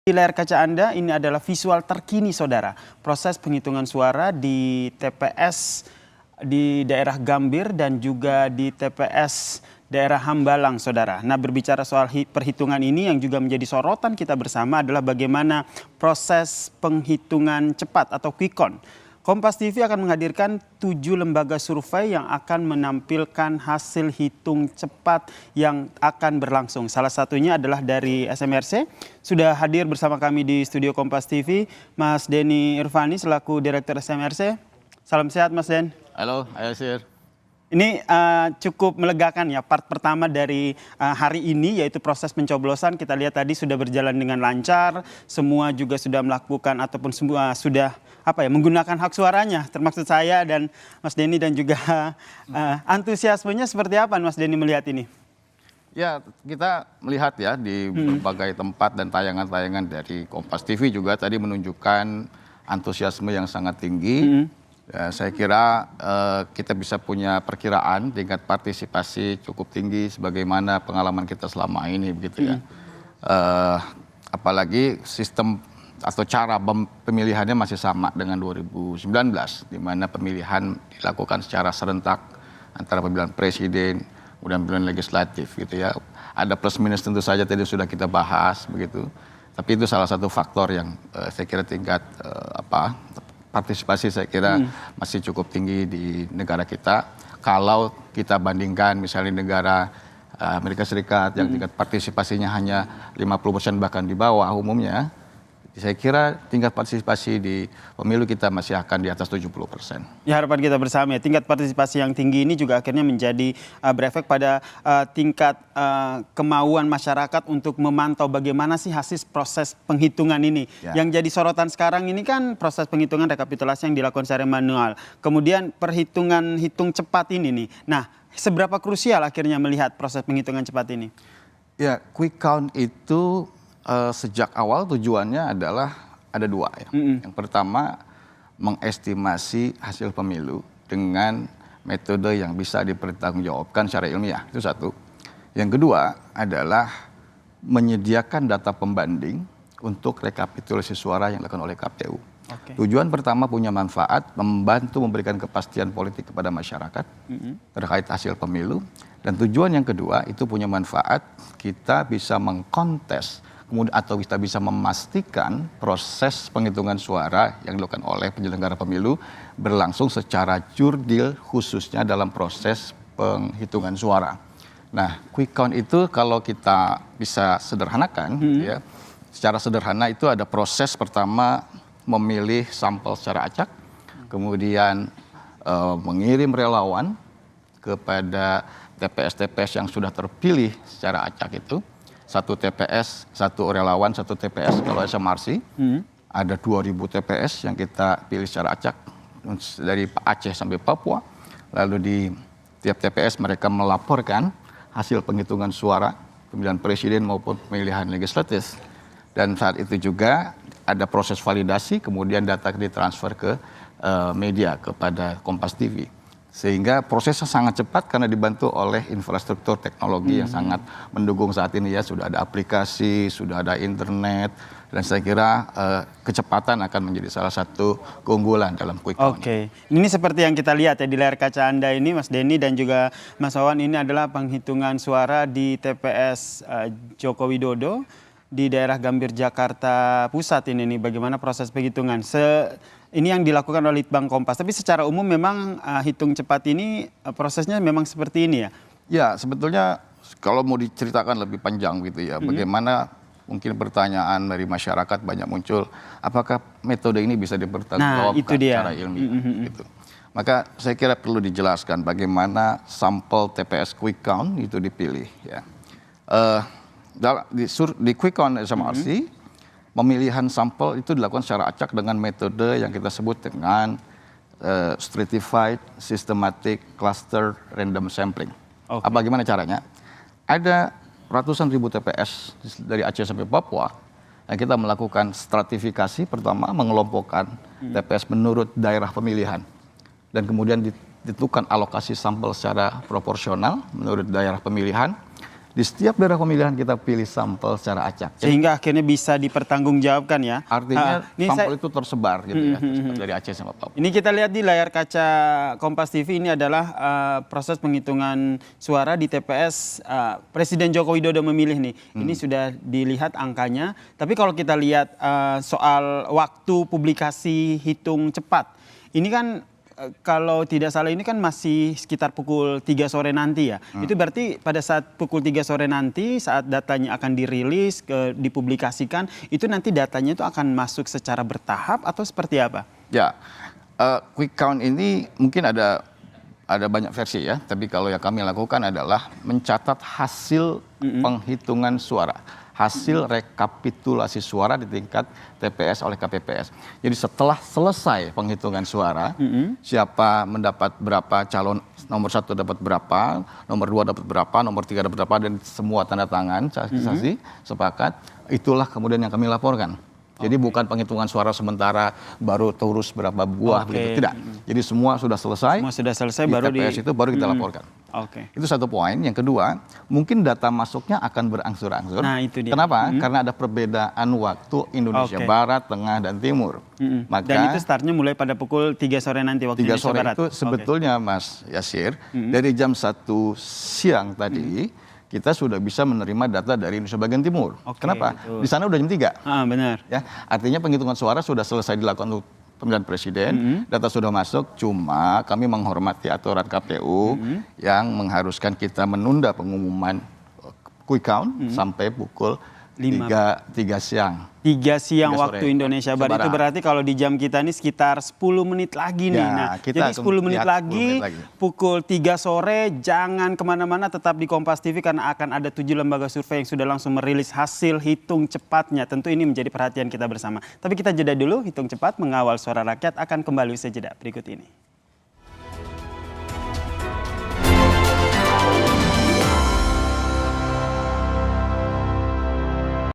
Di layar kaca Anda ini adalah visual terkini saudara. Proses penghitungan suara di TPS di daerah Gambir dan juga di TPS daerah Hambalang saudara. Nah, berbicara soal perhitungan ini yang juga menjadi sorotan kita bersama adalah bagaimana proses penghitungan cepat atau quick count. Kompas TV akan menghadirkan 7 lembaga survei yang akan menampilkan hasil hitung cepat yang akan berlangsung. Salah satunya adalah dari SMRC. Sudah hadir bersama kami di studio Kompas TV, Mas Denny Irvani selaku Direktur SMRC. Salam sehat Mas Den. Halo, ayo Sir. Ini cukup melegakan ya, part pertama dari hari ini yaitu proses pencoblosan. Kita lihat tadi sudah berjalan dengan lancar, semua juga sudah melakukan ataupun semua sudah menggunakan hak suaranya, termasuk saya dan Mas Denny dan juga antusiasmenya seperti apa Mas Denny melihat ini? Ya, kita melihat ya di berbagai tempat dan tayangan-tayangan dari Kompas TV juga tadi menunjukkan antusiasme yang sangat tinggi. Ya, saya kira kita bisa punya perkiraan tingkat partisipasi cukup tinggi sebagaimana pengalaman kita selama ini begitu ya. Apalagi sistem atau cara pemilihannya masih sama dengan 2019 di mana pemilihan dilakukan secara serentak antara pemilihan presiden kemudian pemilihan legislatif gitu ya. Ada plus minus tentu saja tadi sudah kita bahas begitu. Tapi itu salah satu faktor yang saya kira tingkat partisipasi saya kira masih cukup tinggi di negara kita. Kalau kita bandingkan misalnya negara Amerika Serikat yang tingkat partisipasinya hanya 50% bahkan di bawah umumnya, saya kira tingkat partisipasi di pemilu kita masih akan di atas 70%. Ya, harapan kita bersama ya, tingkat partisipasi yang tinggi ini juga akhirnya menjadi berefek pada tingkat kemauan masyarakat untuk memantau bagaimana sih hasil proses penghitungan ini. Ya. Yang jadi sorotan sekarang ini kan proses penghitungan rekapitulasi yang dilakukan secara manual. Kemudian perhitungan hitung cepat ini nih. Nah, seberapa krusial akhirnya melihat proses penghitungan cepat ini? Ya, quick count itu sejak awal tujuannya adalah ada dua ya. Yang pertama mengestimasi hasil pemilu dengan metode yang bisa dipertanggungjawabkan secara ilmiah, itu satu. Yang kedua adalah menyediakan data pembanding untuk rekapitulasi suara yang dilakukan oleh KPU. Tujuan pertama punya manfaat membantu memberikan kepastian politik kepada masyarakat terkait hasil pemilu. Dan tujuan yang kedua itu punya manfaat kita bisa mengkontes kemudian atau kita bisa memastikan proses penghitungan suara yang dilakukan oleh penyelenggara pemilu berlangsung secara jurdil khususnya dalam proses penghitungan suara. Nah, quick count itu kalau kita bisa sederhanakan, ya, secara sederhana itu ada proses pertama memilih sampel secara acak, kemudian mengirim relawan kepada TPS-TPS yang sudah terpilih secara acak itu. Satu TPS, satu relawan, satu TPS. Kalau SMRC ada 2000 TPS yang kita pilih secara acak dari Aceh sampai Papua. Lalu di tiap TPS mereka melaporkan hasil penghitungan suara pemilihan presiden maupun pemilihan legislatif. Dan saat itu juga ada proses validasi, kemudian data ditransfer ke media kepada Kompas TV. Sehingga prosesnya sangat cepat karena dibantu oleh infrastruktur teknologi yang sangat mendukung saat ini ya. Sudah ada aplikasi, sudah ada internet, dan saya kira kecepatan akan menjadi salah satu keunggulan dalam quick count. Ini seperti yang kita lihat ya di layar kaca Anda ini Mas Denny dan juga Mas Wawan, ini adalah penghitungan suara di TPS Joko Widodo di daerah Gambir Jakarta Pusat ini nih, bagaimana proses penghitungan. Ini yang dilakukan oleh Litbang Kompas. Tapi secara umum memang hitung cepat ini prosesnya memang seperti ini ya? Ya, sebetulnya kalau mau diceritakan lebih panjang gitu ya, bagaimana mungkin pertanyaan dari masyarakat banyak muncul, apakah metode ini bisa dipertanggungjawabkan secara ilmiah gitu. Maka saya kira perlu dijelaskan bagaimana sampel TPS quick count itu dipilih ya. Di quick count SMRC, pemilihan sampel itu dilakukan secara acak dengan metode yang kita sebut dengan stratified systematic cluster random sampling. Bagaimana caranya? Ada ratusan ribu TPS dari Aceh sampai Papua yang kita melakukan stratifikasi, pertama mengelompokkan TPS menurut daerah pemilihan dan kemudian ditentukan alokasi sampel secara proporsional menurut daerah pemilihan. di setiap daerah pemilihan kita pilih sampel secara acak. Jadi, Sehingga akhirnya bisa dipertanggungjawabkan ya. artinya Ini sampel itu tersebar gitu ya, tersebar dari Aceh sampai Papua. Ini kita lihat di layar kaca Kompas TV, ini adalah proses penghitungan suara di TPS Presiden Joko Widodo memilih nih. Ini sudah dilihat angkanya. Tapi kalau kita lihat soal waktu publikasi hitung cepat, ini kan kalau tidak salah ini kan masih sekitar pukul 3 sore nanti ya. Itu berarti pada saat pukul 3 sore nanti, saat datanya akan dirilis, dipublikasikan, itu nanti datanya itu akan masuk secara bertahap atau seperti apa? Ya, quick count ini mungkin ada banyak versi ya, tapi kalau yang kami lakukan adalah mencatat hasil penghitungan suara, hasil rekapitulasi suara di tingkat TPS oleh KPPS. Jadi setelah selesai penghitungan suara, siapa mendapat berapa, calon nomor 1 dapat berapa, nomor 2 dapat berapa, nomor 3 dapat berapa, dan semua tanda tangan, saksi sepakat, itulah kemudian yang kami laporkan. Jadi bukan penghitungan suara sementara baru terus berapa buah begitu, tidak. Jadi semua sudah selesai. Semua sudah selesai di baru TPS itu baru kita laporkan. Itu satu poin. Yang kedua, mungkin data masuknya akan berangsur-angsur. Nah, itu dia. Kenapa? Karena ada perbedaan waktu Indonesia Barat, Tengah, dan Timur. Maka, dan itu startnya mulai pada pukul 3 sore nanti waktu 3 Indonesia sore Barat. itu sebetulnya Mas Yasir, dari jam 1 siang tadi, kita sudah bisa menerima data dari Indonesia bagian timur. Kenapa? Betul. Di sana udah jam 3. Benar. Ya, artinya penghitungan suara sudah selesai dilakukan untuk pemilihan presiden, data sudah masuk, cuma kami menghormati aturan KPU yang mengharuskan kita menunda pengumuman quick count sampai pukul 3 siang. 3 siang 3 waktu sore. Indonesia Barat. Itu berarti kalau di jam kita ini sekitar 10 menit lagi nih. Ya, Nah, kita jadi 10 menit lagi, 10 menit lagi, pukul 3 sore, jangan kemana-mana, tetap di Kompas TV karena akan ada 7 lembaga survei yang sudah langsung merilis hasil hitung cepatnya. Tentu ini menjadi perhatian kita bersama. Tapi kita jeda dulu, hitung cepat mengawal suara rakyat akan kembali usai jeda berikut ini.